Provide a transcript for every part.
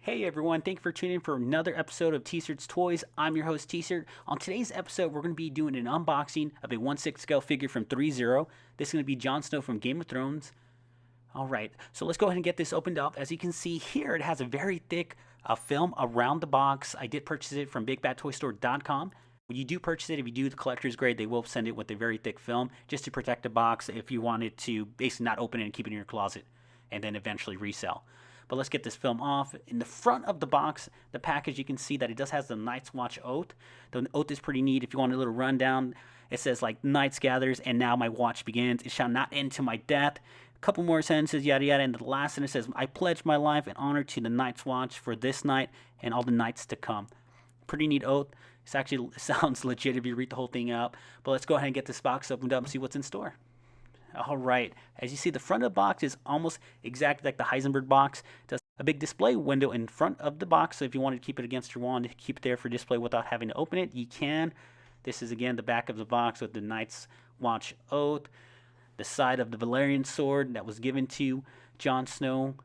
Hey everyone, thank you for tuning in for another episode of T-Shirt's Toys. I'm your host T-Shirt. On today's episode, we're going to be doing an unboxing of a 1/6 scale figure from Threezero. This is going to be Jon Snow from Game of Thrones. Alright, so let's go ahead and get this opened up. As you can see here, it has a very thick film around the box. I did purchase it from BigBadToyStore.com. When you do purchase it, if you do the collector's grade, they will send it with a very thick film just to protect the box if you wanted to basically not open it and keep it in your closet and then eventually resell. But let's get this film off. In the front of the box, the package, you can see that it does have the Night's Watch oath. The oath is pretty neat. If you want a little rundown, it says like nights gathers and now my watch begins. It shall not end to my death. A couple more sentences, yada yada. And the last sentence says, I pledge my life and honor to the Night's Watch for this night and all the nights to come. Pretty neat oath. It actually sounds legit if you read the whole thing out. But let's go ahead and get this box opened up and see what's in store. Alright, as you see, the front of the box is almost exactly like the Heisenberg box. It does a big display window in front of the box, so if you wanted to keep it against your wall and keep it there for display without having to open it, you can. This is again the back of the box with the Night's Watch oath, the side of the Valyrian sword that was given to Jon Snow.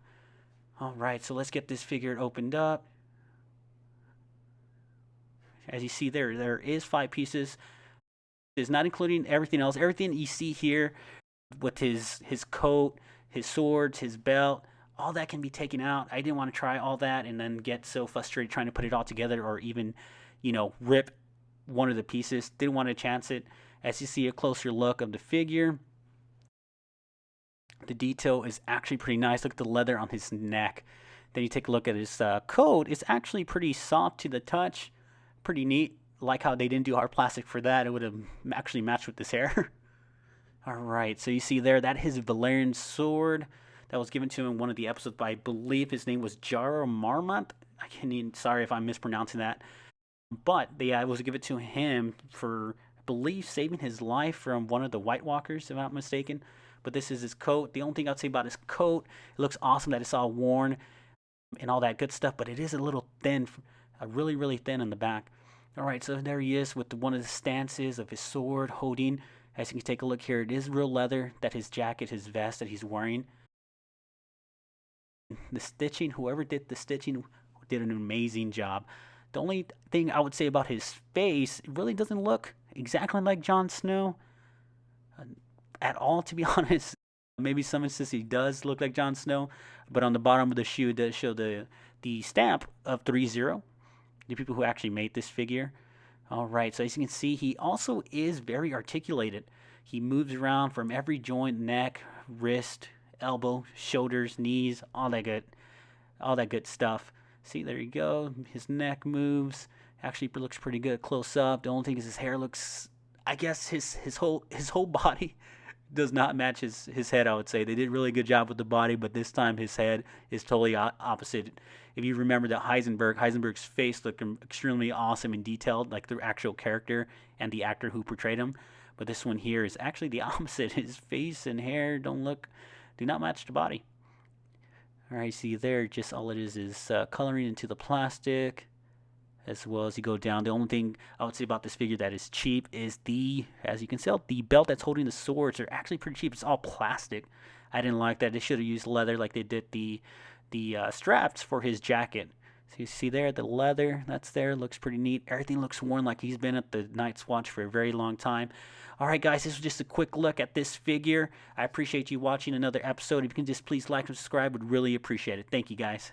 Alright, so let's get this figure opened up. As you see there is 5 pieces. It's not including everything else. Everything you see here with his coat, his swords, his belt, all that can be taken out. I didn't want to try all that and then get so frustrated trying to put it all together or even, rip one of the pieces. Didn't want to chance it. As you see a closer look of the figure, the detail is actually pretty nice. Look at the leather on his neck. Then you take a look at his coat. It's actually pretty soft to the touch. Pretty neat. Like how they didn't do hard plastic for that. It would have actually matched with his hair. Alright, so you see there, that his Valyrian sword that was given to him in one of the episodes by, I believe his name was Jorah Mormont. I can't even, sorry if I'm mispronouncing that. But I was given to him for, I believe, saving his life from one of the White Walkers, if I'm not mistaken. But this is his coat. The only thing I'd say about his coat, it looks awesome that it's all worn and all that good stuff, but it is a little thin, really, really thin in the back. Alright, so there he is with one of the stances of his sword holding. As you can take a look here, it is real leather, that his jacket, his vest that he's wearing. The stitching, whoever did the stitching did an amazing job. The only thing I would say about his face, it really doesn't look exactly like Jon Snow at all, to be honest. Maybe some instances he does look like Jon Snow, but on the bottom of the shoe it does show the stamp of Threezero, the people who actually made this figure. Alright, so as you can see, he also is very articulated. He moves around from every joint, neck, wrist, elbow, shoulders, knees, all that good stuff. See, there you go. His neck moves. Actually looks pretty good close up. The only thing is his hair looks, I guess his whole body does not match his head, I would say. They did a really good job with the body, but this time his head is totally opposite. If you remember that Heisenberg's face looked extremely awesome and detailed, like the actual character and the actor who portrayed him. But this one here is actually the opposite. His face and hair do not match the body. Alright, see there, just all it is coloring into the plastic. As well as you go down, the only thing I would say about this figure that is cheap is as you can tell, the belt that's holding the swords are actually pretty cheap. It's all plastic. I didn't like that. They should have used leather like they did the straps for his jacket. So you see there, the leather that's there looks pretty neat. Everything looks worn like he's been at the Night's Watch for a very long time. Alright guys, this was just a quick look at this figure. I appreciate you watching another episode. If you can just please like and subscribe, would really appreciate it. Thank you guys.